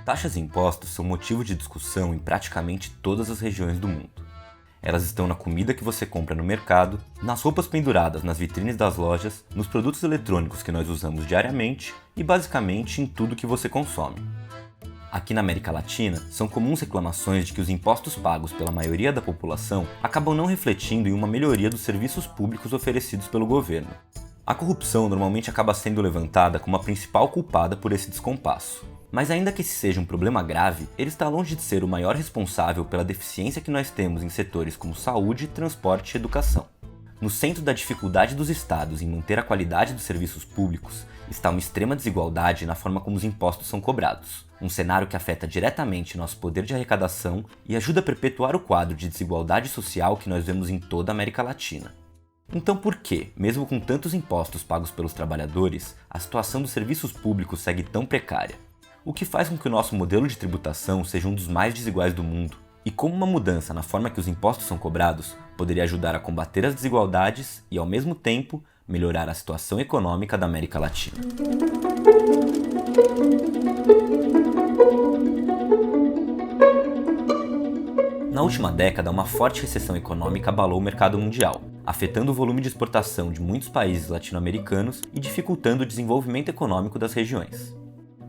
Taxas e impostos são motivo de discussão em praticamente todas as regiões do mundo. Elas estão na comida que você compra no mercado, nas roupas penduradas nas vitrines das lojas, nos produtos eletrônicos que nós usamos diariamente e basicamente em tudo que você consome. Aqui na América Latina, são comuns reclamações de que os impostos pagos pela maioria da população acabam não refletindo em uma melhoria dos serviços públicos oferecidos pelo governo. A corrupção normalmente acaba sendo levantada como a principal culpada por esse descompasso. Mas ainda que esse seja um problema grave, ele está longe de ser o maior responsável pela deficiência que nós temos em setores como saúde, transporte e educação. No centro da dificuldade dos estados em manter a qualidade dos serviços públicos está uma extrema desigualdade na forma como os impostos são cobrados, um cenário que afeta diretamente nosso poder de arrecadação e ajuda a perpetuar o quadro de desigualdade social que nós vemos em toda a América Latina. Então por que, mesmo com tantos impostos pagos pelos trabalhadores, a situação dos serviços públicos segue tão precária? O que faz com que o nosso modelo de tributação seja um dos mais desiguais do mundo, e como uma mudança na forma que os impostos são cobrados poderia ajudar a combater as desigualdades e, ao mesmo tempo, melhorar a situação econômica da América Latina. Na última década, uma forte recessão econômica abalou o mercado mundial, afetando o volume de exportação de muitos países latino-americanos e dificultando o desenvolvimento econômico das regiões.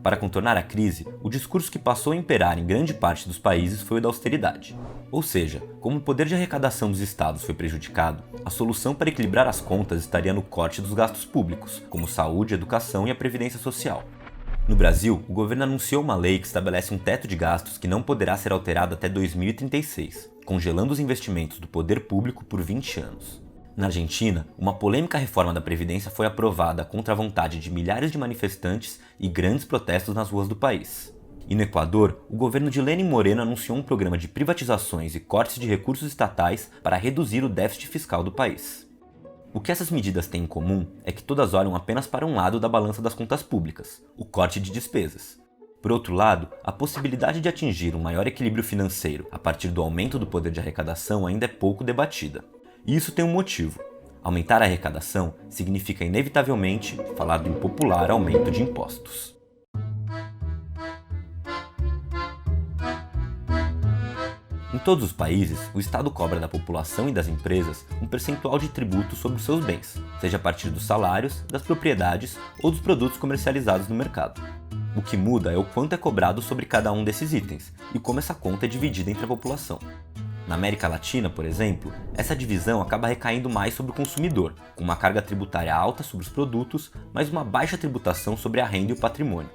Para contornar a crise, o discurso que passou a imperar em grande parte dos países foi o da austeridade. Ou seja, como o poder de arrecadação dos estados foi prejudicado, a solução para equilibrar as contas estaria no corte dos gastos públicos, como saúde, educação e a previdência social. No Brasil, o governo anunciou uma lei que estabelece um teto de gastos que não poderá ser alterado até 2036, congelando os investimentos do poder público por 20 anos. Na Argentina, uma polêmica reforma da Previdência foi aprovada contra a vontade de milhares de manifestantes e grandes protestos nas ruas do país. E no Equador, o governo de Lenín Moreno anunciou um programa de privatizações e cortes de recursos estatais para reduzir o déficit fiscal do país. O que essas medidas têm em comum é que todas olham apenas para um lado da balança das contas públicas, o corte de despesas. Por outro lado, a possibilidade de atingir um maior equilíbrio financeiro a partir do aumento do poder de arrecadação ainda é pouco debatida. E isso tem um motivo. Aumentar a arrecadação significa inevitavelmente falar do impopular aumento de impostos. Em todos os países, o Estado cobra da população e das empresas um percentual de tributo sobre os seus bens, seja a partir dos salários, das propriedades ou dos produtos comercializados no mercado. O que muda é o quanto é cobrado sobre cada um desses itens e como essa conta é dividida entre a população. Na América Latina, por exemplo, essa divisão acaba recaindo mais sobre o consumidor, com uma carga tributária alta sobre os produtos, mas uma baixa tributação sobre a renda e o patrimônio.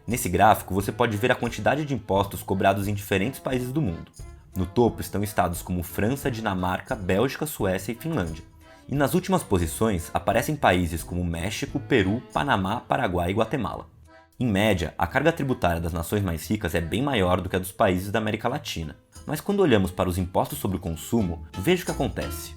Nesse gráfico, você pode ver a quantidade de impostos cobrados em diferentes países do mundo. No topo estão estados como França, Dinamarca, Bélgica, Suécia e Finlândia. E nas últimas posições aparecem países como México, Peru, Panamá, Paraguai e Guatemala. Em média, a carga tributária das nações mais ricas é bem maior do que a dos países da América Latina. Mas quando olhamos para os impostos sobre o consumo, veja o que acontece.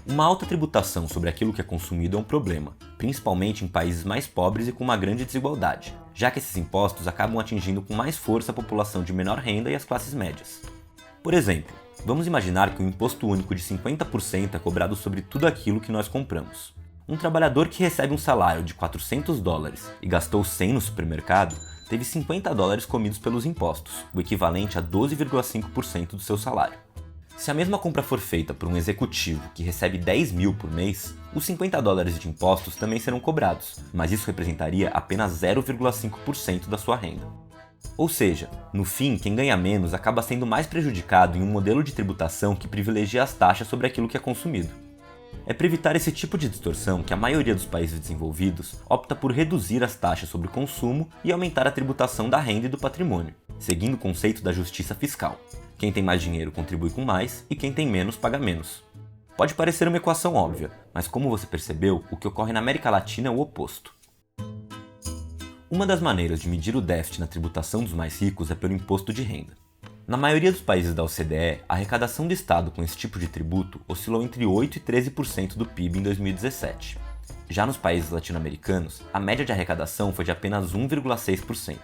Uma alta tributação sobre aquilo que é consumido é um problema, principalmente em países mais pobres e com uma grande desigualdade, já que esses impostos acabam atingindo com mais força a população de menor renda e as classes médias. Por exemplo, vamos imaginar que um imposto único de 50% é cobrado sobre tudo aquilo que nós compramos. Um trabalhador que recebe um salário de $400 e gastou 100 no supermercado, teve $50 comidos pelos impostos, o equivalente a 12,5% do seu salário. Se a mesma compra for feita por um executivo que recebe 10 mil por mês, os $50 de impostos também serão cobrados, mas isso representaria apenas 0,5% da sua renda. Ou seja, no fim, quem ganha menos acaba sendo mais prejudicado em um modelo de tributação que privilegia as taxas sobre aquilo que é consumido. É para evitar esse tipo de distorção que a maioria dos países desenvolvidos opta por reduzir as taxas sobre o consumo e aumentar a tributação da renda e do patrimônio, seguindo o conceito da justiça fiscal. Quem tem mais dinheiro contribui com mais e quem tem menos paga menos. Pode parecer uma equação óbvia, mas como você percebeu, o que ocorre na América Latina é o oposto. Uma das maneiras de medir o déficit na tributação dos mais ricos é pelo imposto de renda. Na maioria dos países da OCDE, a arrecadação do Estado com esse tipo de tributo oscilou entre 8% e 13% do PIB em 2017. Já nos países latino-americanos, a média de arrecadação foi de apenas 1,6%.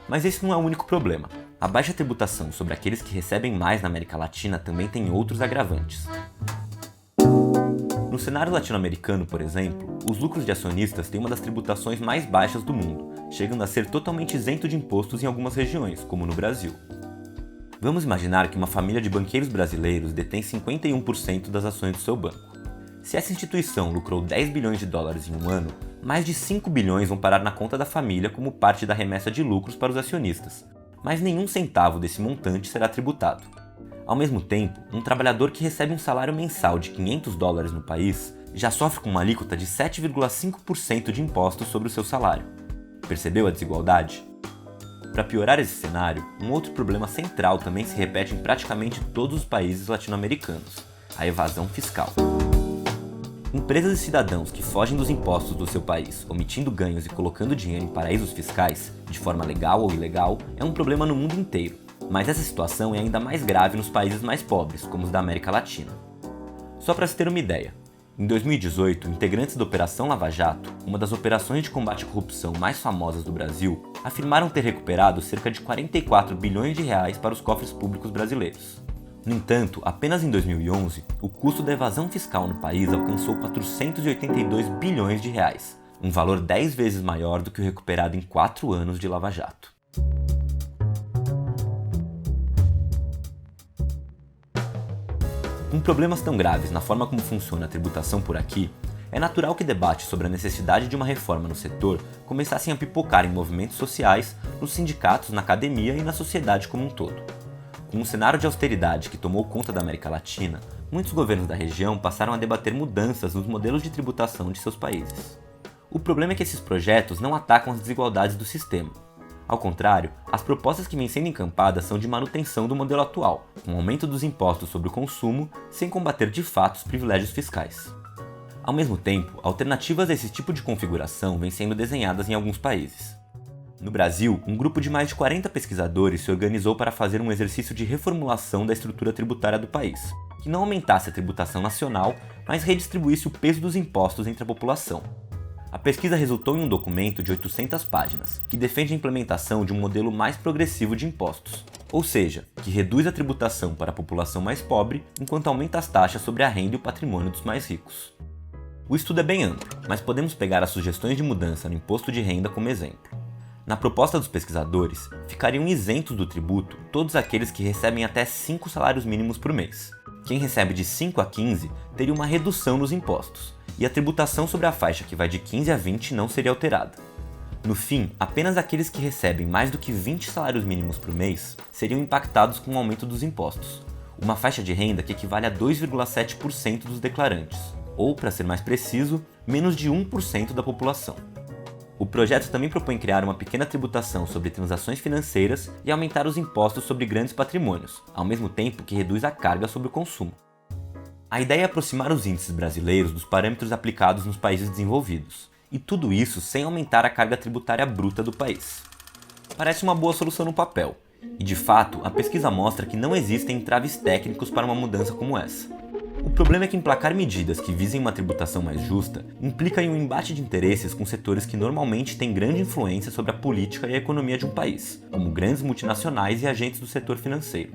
Mas esse não é o único problema. A baixa tributação sobre aqueles que recebem mais na América Latina também tem outros agravantes. No cenário latino-americano, por exemplo, os lucros de acionistas têm uma das tributações mais baixas do mundo, chegando a ser totalmente isento de impostos em algumas regiões, como no Brasil. Vamos imaginar que uma família de banqueiros brasileiros detém 51% das ações do seu banco. Se essa instituição lucrou 10 bilhões de dólares em um ano, mais de 5 bilhões vão parar na conta da família como parte da remessa de lucros para os acionistas, mas nenhum centavo desse montante será tributado. Ao mesmo tempo, um trabalhador que recebe um salário mensal de 500 dólares no país já sofre com uma alíquota de 7,5% de impostos sobre o seu salário. Percebeu a desigualdade? Para piorar esse cenário, um outro problema central também se repete em praticamente todos os países latino-americanos: a evasão fiscal. Empresas e cidadãos que fogem dos impostos do seu país, omitindo ganhos e colocando dinheiro em paraísos fiscais, de forma legal ou ilegal, é um problema no mundo inteiro, mas essa situação é ainda mais grave nos países mais pobres, como os da América Latina. Só para se ter uma ideia, em 2018, integrantes da Operação Lava Jato, uma das operações de combate à corrupção mais famosas do Brasil, afirmaram ter recuperado cerca de 44 bilhões de reais para os cofres públicos brasileiros. No entanto, apenas em 2011, o custo da evasão fiscal no país alcançou 482 bilhões de reais, um valor 10 vezes maior do que o recuperado em 4 anos de Lava Jato. Com problemas tão graves na forma como funciona a tributação por aqui, é natural que debates sobre a necessidade de uma reforma no setor começassem a pipocar em movimentos sociais, nos sindicatos, na academia e na sociedade como um todo. Com um cenário de austeridade que tomou conta da América Latina, muitos governos da região passaram a debater mudanças nos modelos de tributação de seus países. O problema é que esses projetos não atacam as desigualdades do sistema. Ao contrário, as propostas que vêm sendo encampadas são de manutenção do modelo atual, com aumento dos impostos sobre o consumo, sem combater de fato os privilégios fiscais. Ao mesmo tempo, alternativas a esse tipo de configuração vêm sendo desenhadas em alguns países. No Brasil, um grupo de mais de 40 pesquisadores se organizou para fazer um exercício de reformulação da estrutura tributária do país, que não aumentasse a tributação nacional, mas redistribuísse o peso dos impostos entre a população. A pesquisa resultou em um documento de 800 páginas, que defende a implementação de um modelo mais progressivo de impostos, ou seja, que reduz a tributação para a população mais pobre, enquanto aumenta as taxas sobre a renda e o patrimônio dos mais ricos. O estudo é bem amplo, mas podemos pegar as sugestões de mudança no imposto de renda como exemplo. Na proposta dos pesquisadores, ficariam isentos do tributo todos aqueles que recebem até 5 salários mínimos por mês. Quem recebe de 5 a 15 teria uma redução nos impostos, e a tributação sobre a faixa que vai de 15 a 20 não seria alterada. No fim, apenas aqueles que recebem mais do que 20 salários mínimos por mês seriam impactados com o aumento dos impostos, uma faixa de renda que equivale a 2,7% dos declarantes, ou, para ser mais preciso, menos de 1% da população. O projeto também propõe criar uma pequena tributação sobre transações financeiras e aumentar os impostos sobre grandes patrimônios, ao mesmo tempo que reduz a carga sobre o consumo. A ideia é aproximar os índices brasileiros dos parâmetros aplicados nos países desenvolvidos, e tudo isso sem aumentar a carga tributária bruta do país. Parece uma boa solução no papel, e de fato, a pesquisa mostra que não existem entraves técnicos para uma mudança como essa. O problema é que emplacar medidas que visem uma tributação mais justa implica em um embate de interesses com setores que normalmente têm grande influência sobre a política e a economia de um país, como grandes multinacionais e agentes do setor financeiro.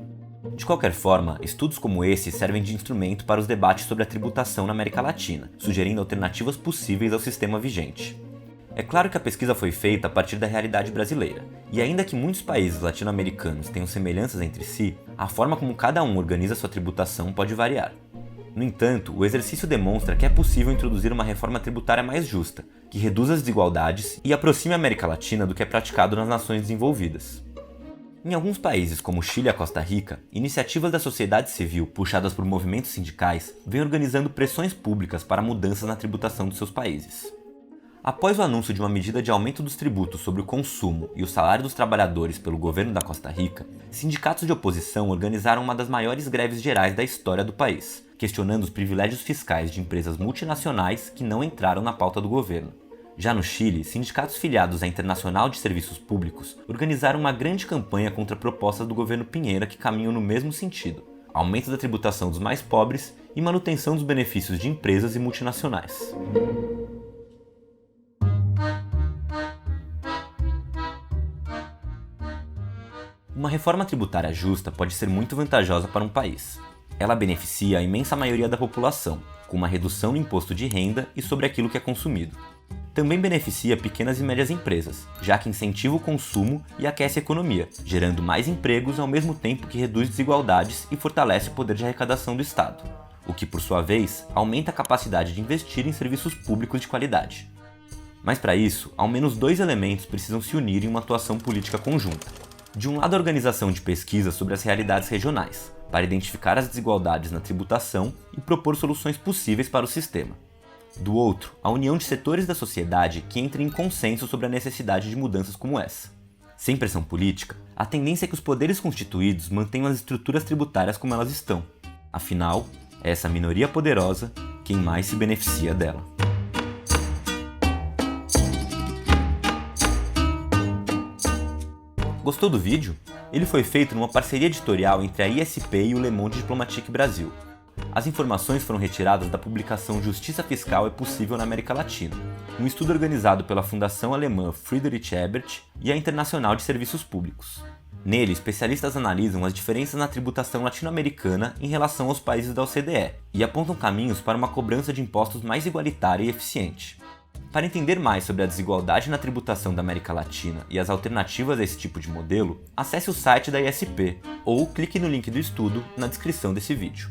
De qualquer forma, estudos como esse servem de instrumento para os debates sobre a tributação na América Latina, sugerindo alternativas possíveis ao sistema vigente. É claro que a pesquisa foi feita a partir da realidade brasileira, e ainda que muitos países latino-americanos tenham semelhanças entre si, a forma como cada um organiza sua tributação pode variar. No entanto, o exercício demonstra que é possível introduzir uma reforma tributária mais justa, que reduza as desigualdades e aproxime a América Latina do que é praticado nas nações desenvolvidas. Em alguns países, como Chile e a Costa Rica, iniciativas da sociedade civil puxadas por movimentos sindicais vêm organizando pressões públicas para mudanças na tributação de seus países. Após o anúncio de uma medida de aumento dos tributos sobre o consumo e o salário dos trabalhadores pelo governo da Costa Rica, sindicatos de oposição organizaram uma das maiores greves gerais da história do país, questionando os privilégios fiscais de empresas multinacionais que não entraram na pauta do governo. Já no Chile, sindicatos filiados à Internacional de Serviços Públicos organizaram uma grande campanha contra propostas do governo Piñera que caminham no mesmo sentido: aumento da tributação dos mais pobres e manutenção dos benefícios de empresas e multinacionais. Uma reforma tributária justa pode ser muito vantajosa para um país. Ela beneficia a imensa maioria da população, com uma redução no imposto de renda e sobre aquilo que é consumido. Também beneficia pequenas e médias empresas, já que incentiva o consumo e aquece a economia, gerando mais empregos ao mesmo tempo que reduz desigualdades e fortalece o poder de arrecadação do Estado, o que, por sua vez, aumenta a capacidade de investir em serviços públicos de qualidade. Mas para isso, ao menos dois elementos precisam se unir em uma atuação política conjunta. De um lado, a organização de pesquisas sobre as realidades regionais, para identificar as desigualdades na tributação e propor soluções possíveis para o sistema. Do outro, a união de setores da sociedade que entrem em consenso sobre a necessidade de mudanças como essa. Sem pressão política, a tendência é que os poderes constituídos mantenham as estruturas tributárias como elas estão. Afinal, é essa minoria poderosa quem mais se beneficia dela. Gostou do vídeo? Ele foi feito numa parceria editorial entre a ISP e o Le Monde Diplomatique Brasil. As informações foram retiradas da publicação Justiça Fiscal é Possível na América Latina, um estudo organizado pela Fundação Alemã Friedrich Ebert e a Internacional de Serviços Públicos. Nele, especialistas analisam as diferenças na tributação latino-americana em relação aos países da OCDE e apontam caminhos para uma cobrança de impostos mais igualitária e eficiente. Para entender mais sobre a desigualdade na tributação da América Latina e as alternativas a esse tipo de modelo, acesse o site da ISP ou clique no link do estudo na descrição desse vídeo.